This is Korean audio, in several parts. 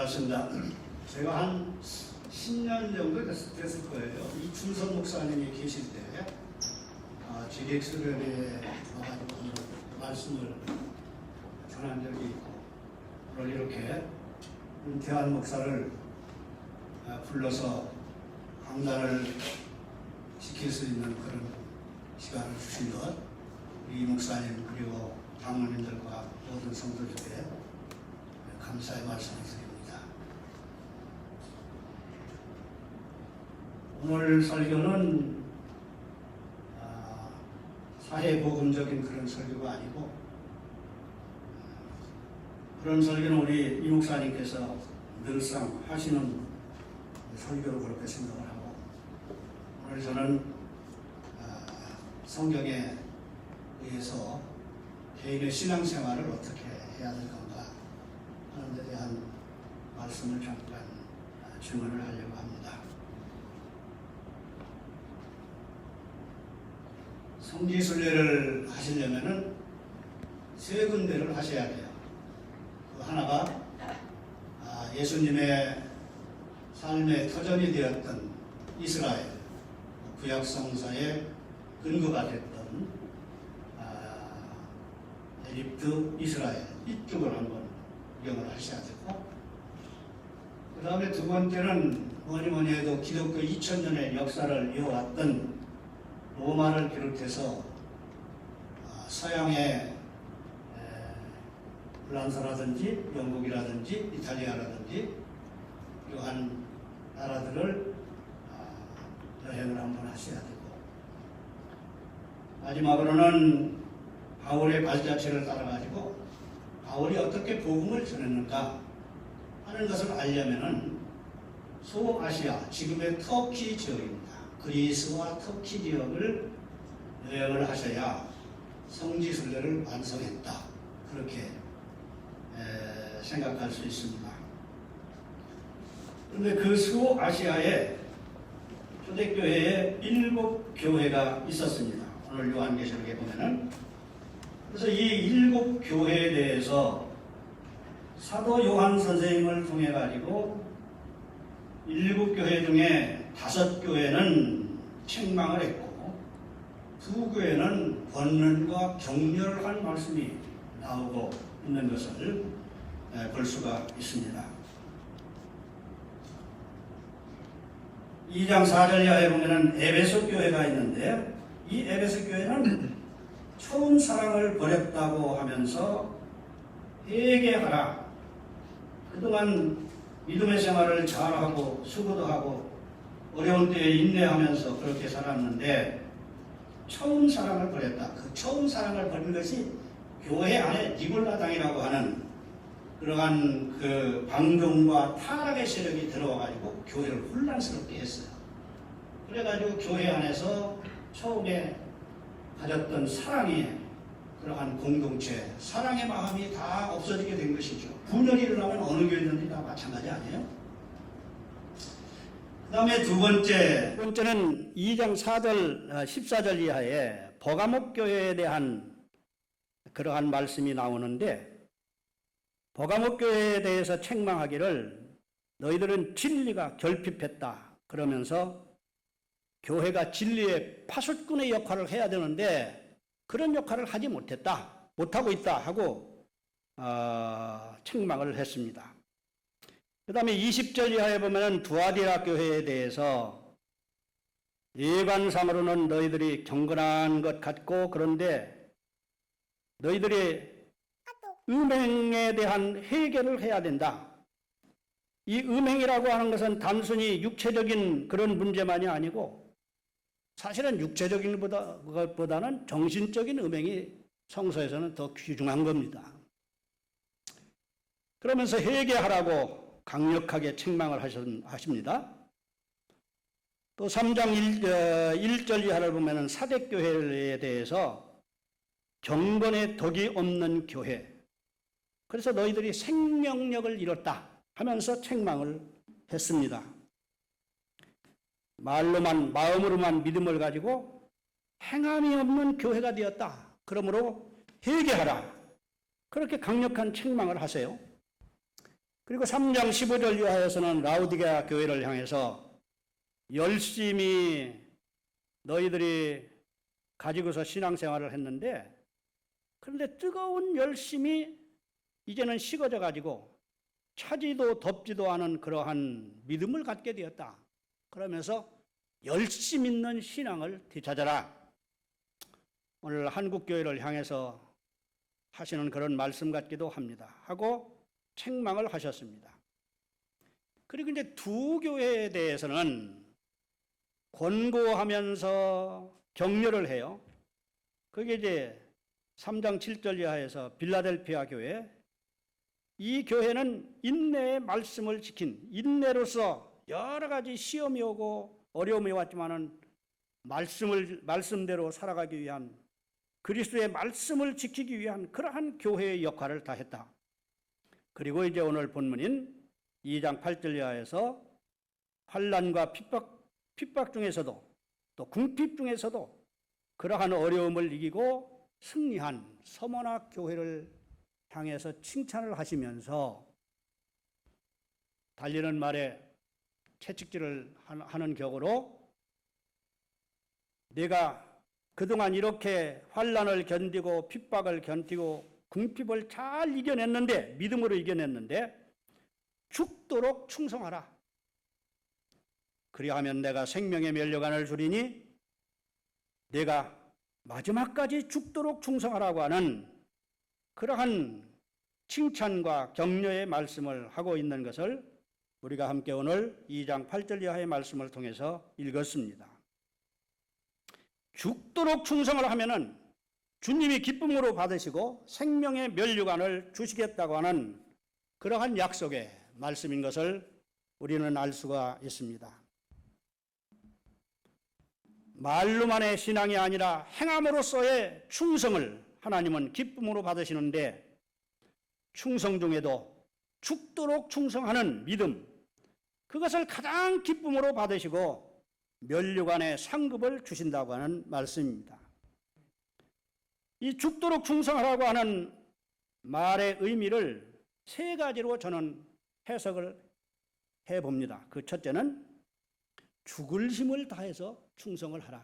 반갑습니다. 제가 한 10년 정도 됐을 거예요. 이춘선 목사님이 계실 때 지객수련회에 와가지고 말씀을 전한 적이 있고, 오늘 이렇게 은퇴한 목사를 불러서 강단을 시킬 수 있는 그런 시간을 주신 것, 이 목사님 그리고 장로님들과 모든 성도들께 감사의 말씀을 드립니다. 오늘 설교는 사회복음적인 그런 설교가 아니고, 그런 설교는 우리 이 목사님께서 늘상 하시는 설교로 그렇게 생각을 하고, 오늘 저는 성경에 의해서 개인의 신앙생활을 어떻게 해야 될 건가 하는 데 대한 말씀을 잠깐 증언을 하려고 합니다. 성지순례를 하시려면은 세 군데를 하셔야 돼요. 그 하나가 예수님의 삶의 터전이 되었던 이스라엘, 구약 성서의 근거가 됐던 에집트, 이스라엘 이쪽을 한번 구경을 하셔야 되고, 그 다음에 두 번째는 뭐니 해도 기독교 2000년의 역사를 이어왔던 로마를 비롯해서 서양의 프랑스라든지 영국이라든지 이탈리아라든지 이러한 나라들을 여행을 한번 하셔야 되고, 마지막으로는 바울의 발자취를 따라가지고 바울이 어떻게 복음을 전했는가 하는 것을 알려면은 소아시아, 지금의 터키 지역입니다. 그리스와 터키 지역을 여행을 하셔야 성지순례를 완성했다, 그렇게 생각할 수 있습니다. 그런데 그 소아시아에 초대교회에 7교회가 있었습니다. 오늘 요한계시록에 보면은. 그래서 이 7교회에 대해서 사도 요한 선생님을 통해 가지고 7교회 중에 5교회는 책망을 했고, 2교회는 권면과 격려한 말씀이 나오고 있는 것을 볼 수가 있습니다. 2장 4절 이하에 보면은 에베소 교회가 있는데, 이 에베소 교회는 처음 사랑을 버렸다고 하면서 회개하라. 그동안 믿음의 생활을 잘하고 수고도 하고 어려운 때에 인내하면서 그렇게 살았는데 처음 사랑을 버렸다. 그 처음 사랑을 버린 것이 교회 안에 니골라당이라고 하는 그러한 그 방종과 타락의 세력이 들어와가지고 교회를 혼란스럽게 했어요. 그래가지고 교회 안에서 처음에 가졌던 사랑의 그러한 공동체, 사랑의 마음이 다 없어지게 된 것이죠. 분열이 일어나면 어느 교회든지 다 마찬가지 아니에요? 그 다음에 두 번째는 2장 4절, 14절 이하에 버가목 교회에 대한 그러한 말씀이 나오는데, 버가목 교회에 대해서 책망하기를 너희들은 진리가 결핍했다 그러면서 교회가 진리의 파수꾼의 역할을 해야 되는데 그런 역할을 하지 못하고 있다 하고 책망을 했습니다. 그 다음에 20절 이하에 보면 두아디라 교회에 대해서 예관상으로는 너희들이 경건한 것 같고, 그런데 너희들이 음행에 대한 해결을 해야 된다. 이 음행이라고 하는 것은 단순히 육체적인 그런 문제만이 아니고 사실은 육체적인 것보다는 정신적인 음행이 성서에서는 더 귀중한 겁니다. 그러면서 회개하라고 강력하게 책망을 하십니다. 또 3장 1절 이하를 보면 사대교회에 대해서 경건의 덕이 없는 교회, 그래서 너희들이 생명력을 잃었다 하면서 책망을 했습니다. 마음으로만 믿음을 가지고 행함이 없는 교회가 되었다. 그러므로 회개하라. 그렇게 강력한 책망을 하세요. 그리고 3장 15절 이하에서는 라우디게아 교회를 향해서 열심히 너희들이 가지고서 신앙생활을 했는데, 그런데 뜨거운 열심이 이제는 식어져 가지고 차지도 덥지도 않은 그러한 믿음을 갖게 되었다. 그러면서 열심 있는 신앙을 되찾아라. 오늘 한국교회를 향해서 하시는 그런 말씀 같기도 합니다. 하고 책망을 하셨습니다. 그리고 이제 두 교회에 대해서는 권고하면서 격려를 해요. 그게 이제 3장 7절 이하에서 빌라델피아 교회, 이 교회는 인내의 말씀을 지킨, 인내로서 여러 가지 시험이 오고 어려움이 왔지만은 말씀대로 살아가기 위한, 그리스도의 말씀을 지키기 위한 그러한 교회의 역할을 다했다. 그리고 이제 오늘 본문인 2장 8절 이하에서 환난과 핍박 중에서도 또 궁핍 중에서도 그러한 어려움을 이기고 승리한 서머나 교회를 향해서 칭찬을 하시면서 달리는 말에 채찍질을 하는 격으로, 내가 그동안 이렇게 환난을 견디고 핍박을 견디고 궁핍을 잘 이겨냈는데, 믿음으로 이겨냈는데 죽도록 충성하라. 그리하면 내가 생명의 면류관을 주리니, 내가 마지막까지 죽도록 충성하라고 하는 그러한 칭찬과 격려의 말씀을 하고 있는 것을 우리가 함께 오늘 2장 8절 이하의 말씀을 통해서 읽었습니다. 죽도록 충성을 하면은 주님이 기쁨으로 받으시고 생명의 면류관을 주시겠다고 하는 그러한 약속의 말씀인 것을 우리는 알 수가 있습니다. 말로만의 신앙이 아니라 행함으로써의 충성을 하나님은 기쁨으로 받으시는데, 충성 중에도 죽도록 충성하는 믿음, 그것을 가장 기쁨으로 받으시고 면류관의 상급을 주신다고 하는 말씀입니다. 이 죽도록 충성하라고 하는 말의 의미를 세 가지로 저는 해석을 해봅니다. 그 첫째는 죽을 힘을 다해서 충성을 하라,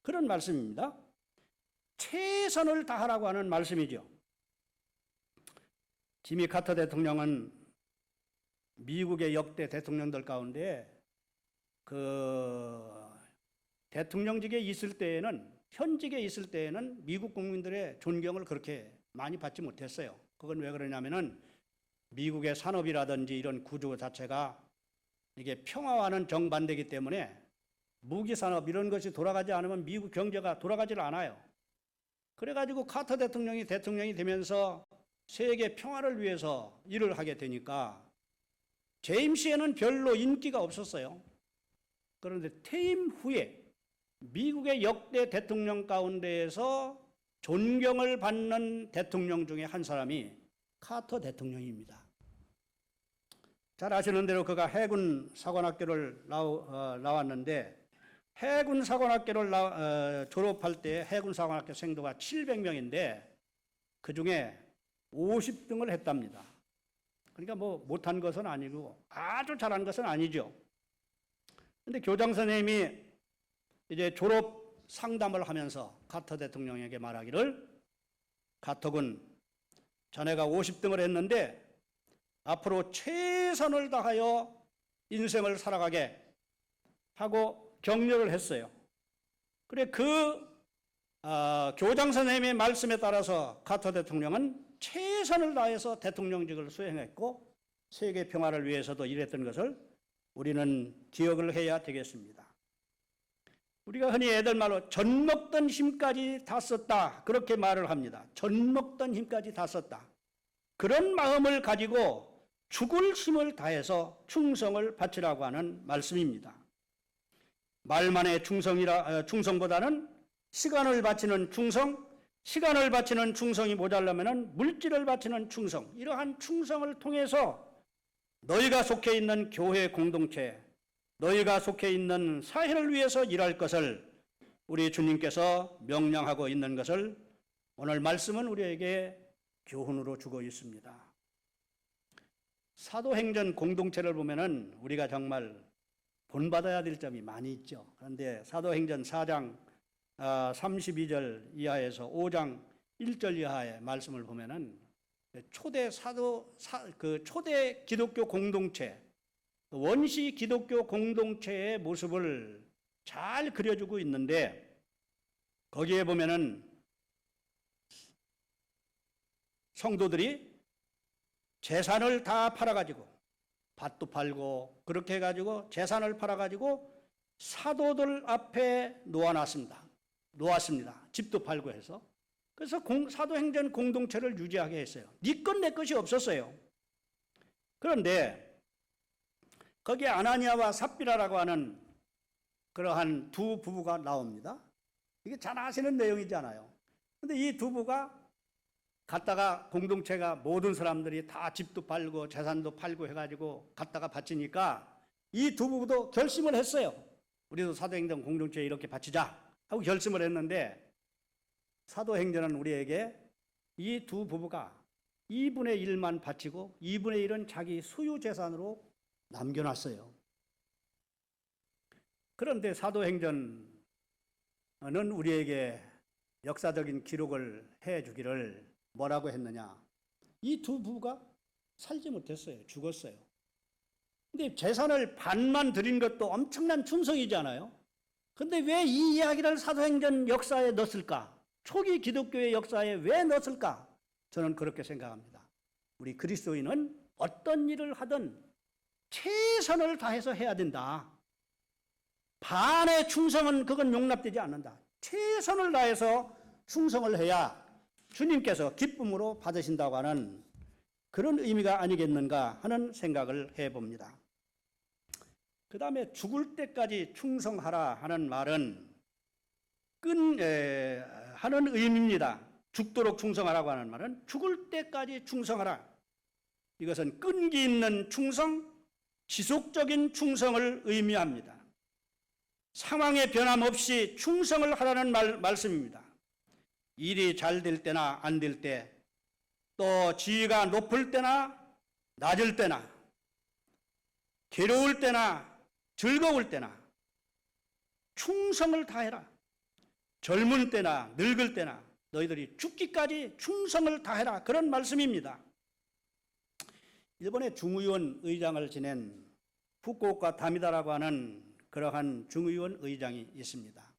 그런 말씀입니다. 최선을 다하라고 하는 말씀이죠. 지미 카터 대통령은 미국의 역대 대통령들 가운데 그 대통령직에 있을 때에는, 현직에 있을 때에는 미국 국민들의 존경을 그렇게 많이 받지 못했어요. 그건 왜 그러냐면은 미국의 산업이라든지 이런 구조 자체가 이게 평화와는 정반대이기 때문에 무기 산업 이런 것이 돌아가지 않으면 미국 경제가 돌아가질 않아요. 그래가지고 카터 대통령이 되면서 세계 평화를 위해서 일을 하게 되니까 재임 시에는 별로 인기가 없었어요. 그런데 퇴임 후에 미국의 역대 대통령 가운데에서 존경을 받는 대통령 중에 한 사람이 카터 대통령입니다. 잘 아시는 대로 그가 해군 사관학교를 나왔는데, 해군 사관학교를 졸업할 때 해군 사관학교 생도가 700명인데 그 중에 50등을 했답니다. 그러니까 뭐 못한 것은 아니고 아주 잘한 것은 아니죠. 근데 교장 선생님이 이제 졸업 상담을 하면서 카터 대통령에게 말하기를, 카터군, 자네가 50등을 했는데 앞으로 최선을 다하여 인생을 살아가게 하고 격려를 했어요. 그래 교장 선생님의 말씀에 따라서 카터 대통령은 최선을 다해서 대통령직을 수행했고 세계 평화를 위해서도 일했던 것을 우리는 기억을 해야 되겠습니다. 우리가 흔히 애들 말로 젖 먹던 힘까지 다 썼다, 그렇게 말을 합니다. 젖 먹던 힘까지 다 썼다. 그런 마음을 가지고 죽을 힘을 다해서 충성을 바치라고 하는 말씀입니다. 말만의 충성보다는 시간을 바치는 충성, 시간을 바치는 충성이 모자라면 물질을 바치는 충성, 이러한 충성을 통해서 너희가 속해 있는 교회 공동체, 너희가 속해 있는 사회를 위해서 일할 것을 우리 주님께서 명령하고 있는 것을 오늘 말씀은 우리에게 교훈으로 주고 있습니다. 사도행전 공동체를 보면은 우리가 정말 본받아야 될 점이 많이 있죠. 그런데 사도행전 4장 32절 이하에서 5장 1절 이하의 말씀을 보면은 초대 초대 기독교 공동체, 원시 기독교 공동체의 모습을 잘 그려주고 있는데, 거기에 보면은 성도들이 재산을 다 팔아가지고, 밭도 팔고 그렇게 해가지고 재산을 팔아가지고 사도들 앞에 놓았습니다. 집도 팔고 해서. 그래서 사도행전 공동체를 유지하게 했어요. 네 것 내 것이 없었어요. 그런데 거기에 아나니아와 삽비라라고 하는 그러한 두 부부가 나옵니다. 이게 잘 아시는 내용이잖아요. 그런데 이 두 부부가 갔다가 공동체가 모든 사람들이 다 집도 팔고 재산도 팔고 해가지고 갔다가 바치니까 이 두 부부도 결심을 했어요. 우리도 사도행전 공동체에 이렇게 바치자 하고 결심을 했는데, 사도행전은 우리에게 이 두 부부가 2분의 1만 바치고 2분의 1은 자기 소유 재산으로 남겨놨어요. 그런데 사도행전은 우리에게 역사적인 기록을 해주기를 뭐라고 했느냐? 이 두 부부가 살지 못했어요. 죽었어요. 근데 재산을 반만 드린 것도 엄청난 충성이잖아요. 근데 왜 이 이야기를 사도행전 역사에 넣었을까? 초기 기독교의 역사에 왜 넣었을까? 저는 그렇게 생각합니다. 우리 그리스도인은 어떤 일을 하든 최선을 다해서 해야 된다. 반의 충성은 그건 용납되지 않는다. 최선을 다해서 충성을 해야 주님께서 기쁨으로 받으신다고 하는 그런 의미가 아니겠는가 하는 생각을 해봅니다. 그 다음에 죽을 때까지 충성하라 하는 말은 하는 의미입니다. 죽도록 충성하라고 하는 말은 죽을 때까지 충성하라. 이것은 끈기 있는 충성, 지속적인 충성을 의미합니다. 상황에 변함없이 충성을 하라는 말씀입니다. 일이 잘 될 때나 안 될 때, 또 지위가 높을 때나 낮을 때나, 괴로울 때나 즐거울 때나 충성을 다해라. 젊은 때나 늙을 때나 너희들이 죽기까지 충성을 다해라. 그런 말씀입니다. 일본의 중의원 의장을 지낸 후쿠오카 다미다라고 하는 그러한 중의원 의장이 있습니다.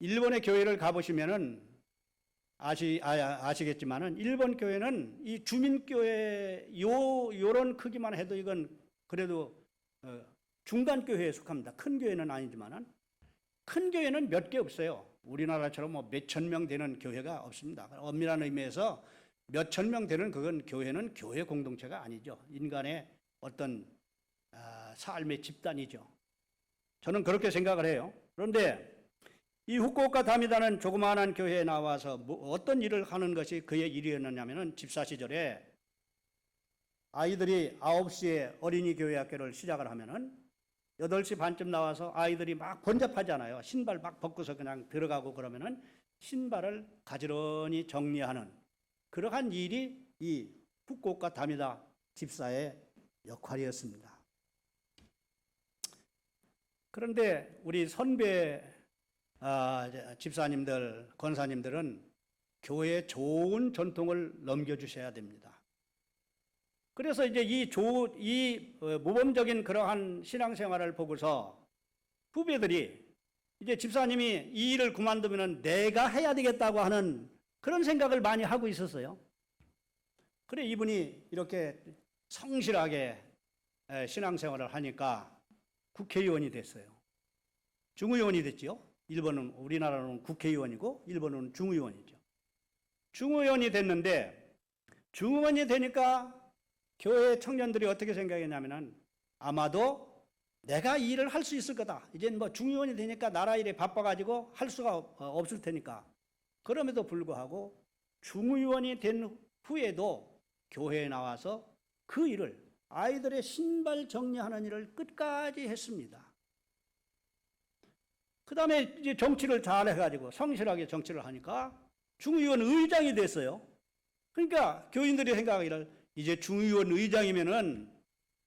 일본의 교회를 가보시면은 아시겠지만은 일본 교회는 이 주민교회 요런 크기만 해도 이건 그래도 중간 교회에 속합니다. 큰 교회는 아니지만은 큰 교회는 몇 개 없어요. 우리나라처럼 뭐 몇천 명 되는 교회가 없습니다. 엄밀한 의미에서 몇천 명 되는 그건 교회는 교회 공동체가 아니죠. 인간의 어떤 삶의 집단이죠. 저는 그렇게 생각을 해요. 그런데 이 후쿠오카 다미다는 조그마한 교회에 나와서 어떤 일을 하는 것이 그의 일이었느냐면, 집사 시절에 아이들이 9시에 어린이 교회 학교를 시작을 하면은 8시 반쯤 나와서 아이들이 막 번잡하잖아요. 신발 막 벗고서 그냥 들어가고 그러면은 신발을 가지런히 정리하는 그러한 일이 이 후쿠오카 다미다 집사의 역할이었습니다. 그런데 우리 선배 집사님들, 권사님들은 교회의 좋은 전통을 넘겨주셔야 됩니다. 그래서 이제 이 모범적인 그러한 신앙생활을 보고서 후배들이 이제 집사님이 이 일을 그만두면 내가 해야 되겠다고 하는 그런 생각을 많이 하고 있었어요. 그래 이분이 이렇게 성실하게 신앙생활을 하니까 국회의원이 됐어요. 중의원이 됐죠. 일본은, 우리나라는 국회의원이고 일본은 중의원이죠. 중의원이 됐는데, 중의원이 되니까 교회 청년들이 어떻게 생각했냐면은 아마도 내가 이 일을 할 수 있을 거다. 이제 뭐 중의원이 되니까 나라 일에 바빠가지고 할 수가 없을 테니까. 그럼에도 불구하고 중의원이 된 후에도 교회에 나와서 그 일을, 아이들의 신발 정리하는 일을 끝까지 했습니다. 그 다음에 이제 정치를 잘 해가지고 성실하게 정치를 하니까 중의원 의장이 됐어요. 그러니까 교인들이 생각하기를 이제 중의원 의장이면은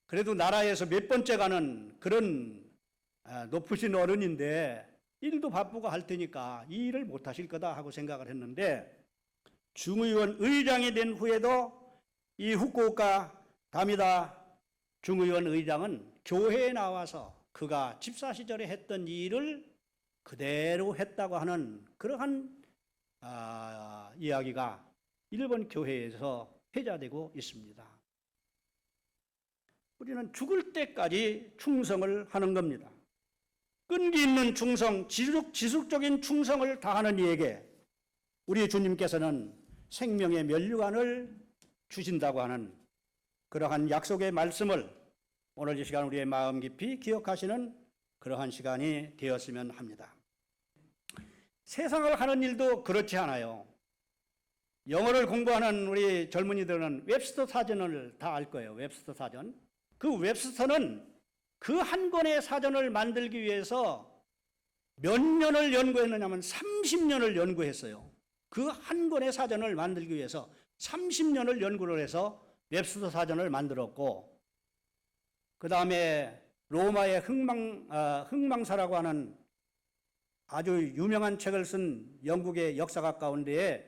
그래도 나라에서 몇 번째 가는 그런 높으신 어른인데 일도 바쁘고 할 테니까 이 일을 못 하실 거다 하고 생각을 했는데 중의원 의장이 된 후에도 이 후쿠오카 다미다 중의원 의장은 교회에 나와서 그가 집사 시절에 했던 일을 그대로 했다고 하는 그러한 이야기가 일본 교회에서 회자되고 있습니다. 우리는 죽을 때까지 충성을 하는 겁니다. 끈기 있는 충성, 지속적인 충성을 다하는 이에게 우리 주님께서는 생명의 면류관을 주신다고 하는 그러한 약속의 말씀을 오늘 이 시간 우리의 마음 깊이 기억하시는 그러한 시간이 되었으면 합니다. 세상을 하는 일도 그렇지 않아요. 영어를 공부하는 우리 젊은이들은 웹스터 사전을 다 알 거예요. 웹스터 사전. 그 웹스터는 그 한 권의 사전을 만들기 위해서 몇 년을 연구했느냐면 30년을 연구했어요. 그 한 권의 사전을 만들기 위해서 30년을 연구를 해서 웹스터 사전을 만들었고, 그 다음에 로마의 흥망사라고 하는 아주 유명한 책을 쓴 영국의 역사가 가운데에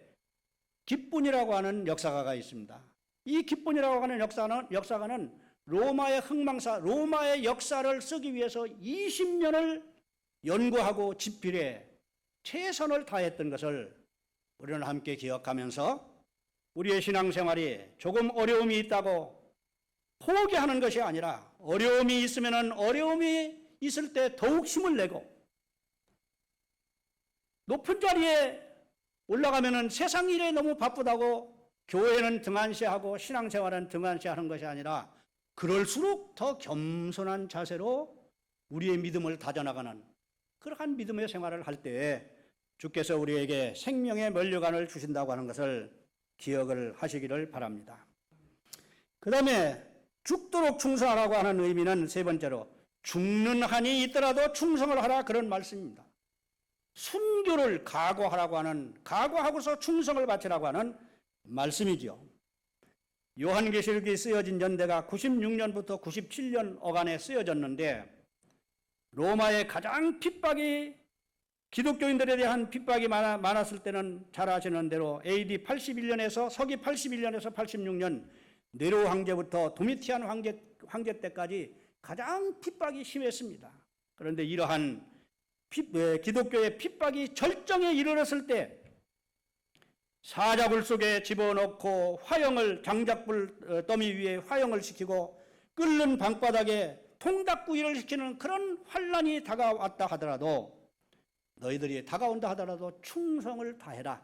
기뿐이라고 하는 역사가가 있습니다. 이 기뿐이라고 하는 역사가는 로마의 흥망사, 로마의 역사를 쓰기 위해서 20년을 연구하고 집필해 최선을 다했던 것을 우리는 함께 기억하면서 우리의 신앙생활이 조금 어려움이 있다고 포기하는 것이 아니라 어려움이 있으면 어려움이 있을 때 더욱 힘을 내고 높은 자리에 올라가면 세상 일에 너무 바쁘다고 교회는 등한시하고 신앙생활은 등한시하는 것이 아니라 그럴수록 더 겸손한 자세로 우리의 믿음을 다져나가는 그러한 믿음의 생활을 할 때에 주께서 우리에게 생명의 면류관을 주신다고 하는 것을 기억을 하시기를 바랍니다. 그 다음에 죽도록 충성하라고 하는 의미는 세 번째로 죽는 한이 있더라도 충성을 하라 그런 말씀입니다. 순교를 각오하라고 하는, 각오하고서 충성을 바치라고 하는 말씀이죠. 요한계시록이 쓰여진 연대가 96년부터 97년 어간에 쓰여졌는데 로마의 가장 핍박이 기독교인들에 대한 핍박이 많았을 때는 잘 아시는 대로 AD 81년에서 서기 81년에서 86년 네로 황제부터 도미티안 황제 때까지 가장 핍박이 심했습니다. 그런데 이러한 기독교의 핍박이 절정에 이르렀을 때 사자굴 속에 집어넣고 화형을 장작불 더미 위에 화형을 시키고 끓는 방바닥에 통닭구이를 시키는 그런 환난이 다가왔다 하더라도 너희들이 다가온다 하더라도 충성을 다해라.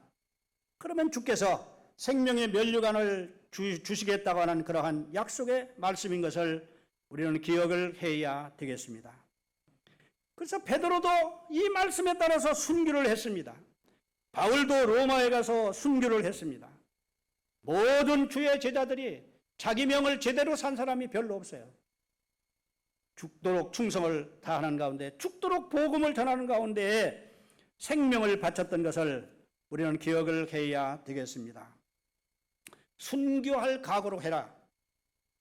그러면 주께서 생명의 면류관을 주시겠다고 하는 그러한 약속의 말씀인 것을 우리는 기억을 해야 되겠습니다. 그래서 베드로도 이 말씀에 따라서 순교를 했습니다. 바울도 로마에 가서 순교를 했습니다. 모든 주의 제자들이 자기 명을 제대로 산 사람이 별로 없어요. 죽도록 충성을 다하는 가운데, 죽도록 복음을 전하는 가운데에 생명을 바쳤던 것을 우리는 기억을 해야 되겠습니다. 순교할 각오로 해라.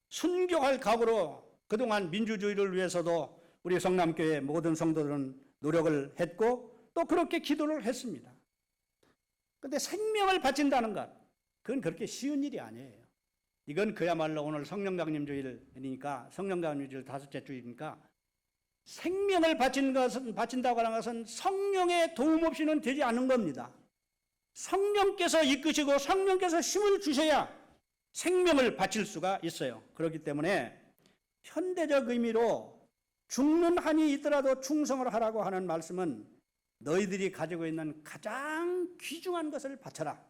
순교할 각오로 그동안 민주주의를 위해서도 우리 성남교회 모든 성도들은 노력을 했고 또 그렇게 기도를 했습니다. 그런데 생명을 바친다는 것, 그건 그렇게 쉬운 일이 아니에요. 이건 그야말로 오늘 성령강림 주일이니까, 성령강림 주일 5째 주일이니까 생명을 바친다고 하는 것은 성령의 도움 없이는 되지 않는 겁니다. 성령께서 이끄시고 성령께서 힘을 주셔야 생명을 바칠 수가 있어요. 그렇기 때문에 현대적 의미로 죽는 한이 있더라도 충성을 하라고 하는 말씀은 너희들이 가지고 있는 가장 귀중한 것을 바쳐라.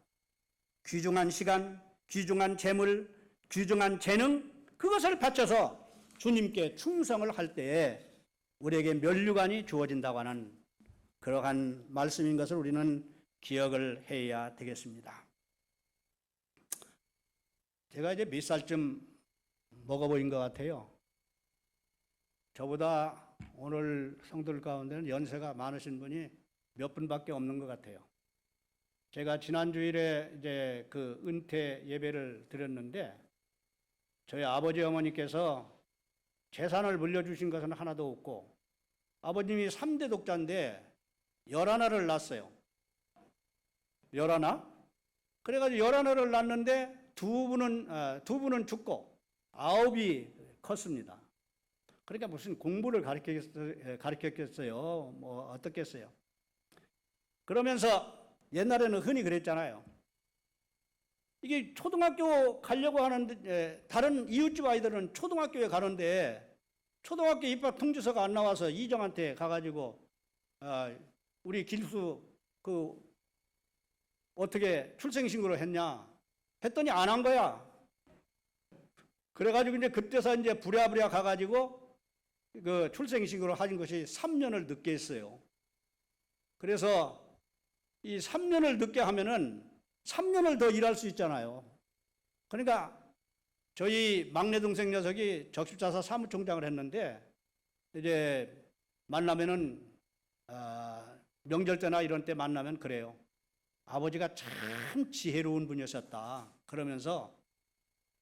귀중한 시간, 귀중한 재물, 귀중한 재능, 그것을 바쳐서 주님께 충성을 할 때에 우리에게 면류관이 주어진다고 하는 그러한 말씀인 것을 우리는 기억을 해야 되겠습니다. 제가 이제 몇 살쯤 먹어 보인 것 같아요. 저보다 오늘 성도들 가운데는 연세가 많으신 분이 몇 분밖에 없는 것 같아요. 제가 지난 주일에 이제 그 은퇴 예배를 드렸는데 저희 아버지 어머니께서 재산을 물려주신 것은 하나도 없고 아버님이 3대 독자인데 11을 낳았어요. 11? 그래가지고 11을 낳았는데 두 분은 죽고 9이 컸습니다. 그러니까 무슨 공부를 가르쳤겠어요? 뭐 어떻겠어요? 그러면서 옛날에는 흔히 그랬잖아요. 이게 초등학교 가려고 하는데 다른 이웃집 아이들은 초등학교에 가는데 초등학교 입학 통지서가 안 나와서 이정한테 가가지고 우리 길수 어떻게 출생신고를 했냐 했더니 안 한 거야. 그래가지고 이제 그때서 이제 부랴부랴 가가지고 그 출생신고를 하신 것이 3년을 늦게 했어요. 그래서 이 3년을 늦게 하면은 3년을 더 일할 수 있잖아요. 그러니까 저희 막내 동생 녀석이 적십자사 사무총장을 했는데 이제 만나면은 명절 때나 이런 때 만나면 그래요. 아버지가 참 지혜로운 분이셨다. 그러면서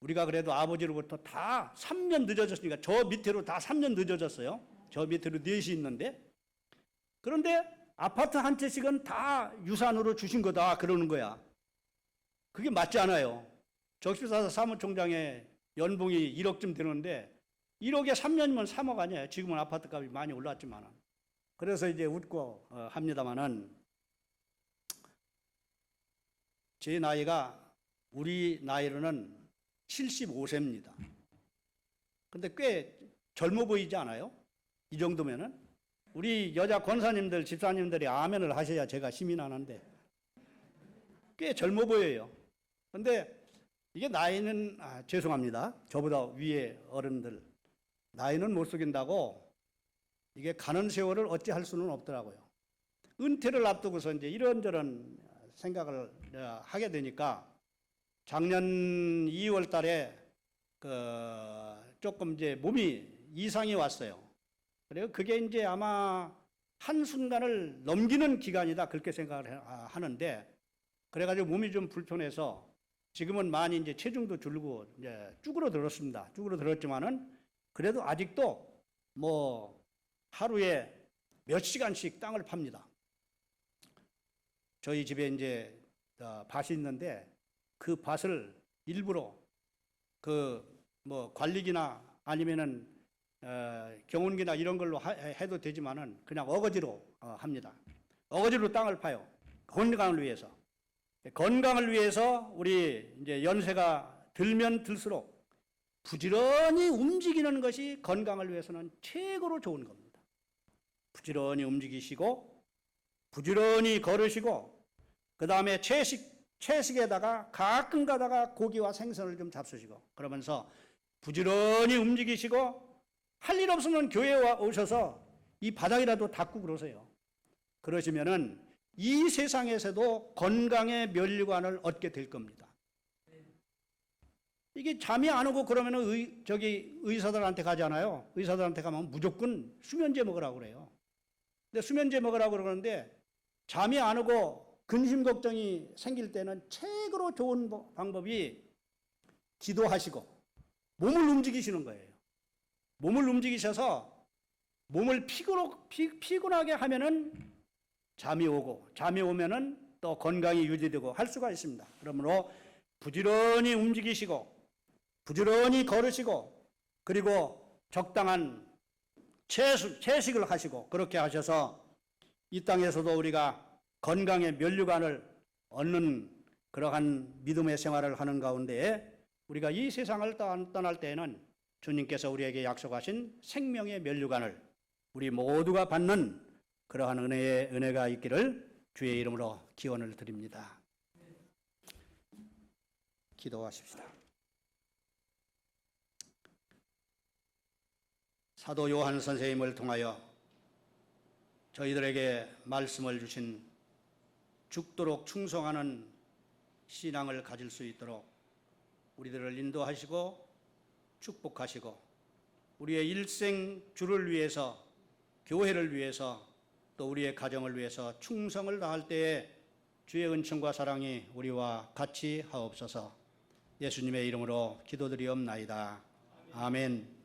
우리가 그래도 아버지로부터 다 3년 늦어졌으니까 저 밑으로 다 3년 늦어졌어요. 저 밑으로 넷이 있는데 그런데 아파트 한 채씩은 다 유산으로 주신 거다 그러는 거야. 그게 맞지 않아요. 적십자사 사무총장의 연봉이 1억쯤 되는데 1억에 3년이면 3억 아니에요. 지금은 아파트 값이 많이 올랐지만. 그래서 이제 웃고 합니다만은 제 나이가 우리 나이로는 75세입니다. 근데 꽤 젊어 보이지 않아요? 이 정도면은? 우리 여자 권사님들, 집사님들이 아멘을 하셔야 제가 힘이 나는데 꽤 젊어 보여요. 근데 이게 나이는 죄송합니다. 저보다 위에 어른들 나이는 못 속인다고 이게 가는 세월을 어찌할 수는 없더라고요. 은퇴를 앞두고서 이제 이런저런 생각을 하게 되니까 작년 2월 달에 조금 이제 몸이 이상이 왔어요. 그래요. 그게 이제 아마 한순간을 넘기는 기간이다. 그렇게 생각을 하는데 그래가지고 몸이 좀 불편해서 지금은 많이 이제 체중도 줄고 이제 쭈그러들었습니다. 쭈그러들었지만은 그래도 아직도 뭐 하루에 몇 시간씩 땅을 팝니다. 저희 집에 이제 밭이 있는데 그 밭을 일부러 뭐 관리기나 아니면은 경운기나 이런 걸로 해도 되지만은 그냥 어거지로 합니다. 어거지로 땅을 파요. 건강을 위해서. 건강을 위해서 우리 이제 연세가 들면 들수록 부지런히 움직이는 것이 건강을 위해서는 최고로 좋은 겁니다. 부지런히 움직이시고 부지런히 걸으시고 그 다음에 채식에다가 가끔 가다가 고기와 생선을 좀 잡수시고 그러면서 부지런히 움직이시고 할 일 없으면 교회에 오셔서 이 바닥이라도 닦고 그러세요. 그러시면은 이 세상에서도 건강의 면류관을 얻게 될 겁니다. 이게 잠이 안 오고 그러면은 의사들한테 가잖아요. 의사들한테 가면 무조건 수면제 먹으라고 그래요. 근데 수면제 먹으라고 그러는데 잠이 안 오고 근심 걱정이 생길 때는 최고로 좋은 방법이 기도하시고 몸을 움직이시는 거예요. 몸을 움직이셔서 몸을 피곤하게 하면은 잠이 오고 잠이 오면은 또 건강이 유지되고 할 수가 있습니다. 그러므로 부지런히 움직이시고 부지런히 걸으시고 그리고 적당한 채식을 하시고 그렇게 하셔서 이 땅에서도 우리가 건강의 면류관을 얻는 그러한 믿음의 생활을 하는 가운데 우리가 이 세상을 떠날 때에는 주님께서 우리에게 약속하신 생명의 면류관을 우리 모두가 받는 그러한 은혜가 있기를 주의 이름으로 기원을 드립니다. 기도하십시다. 사도 요한 선생님을 통하여 저희들에게 말씀을 주신 죽도록 충성하는 신앙을 가질 수 있도록 우리들을 인도하시고 축복하시고 우리의 일생 주를 위해서 교회를 위해서 또 우리의 가정을 위해서 충성을 다할 때에 주의 은총과 사랑이 우리와 같이 하옵소서. 예수님의 이름으로 기도드리옵나이다. 아멘.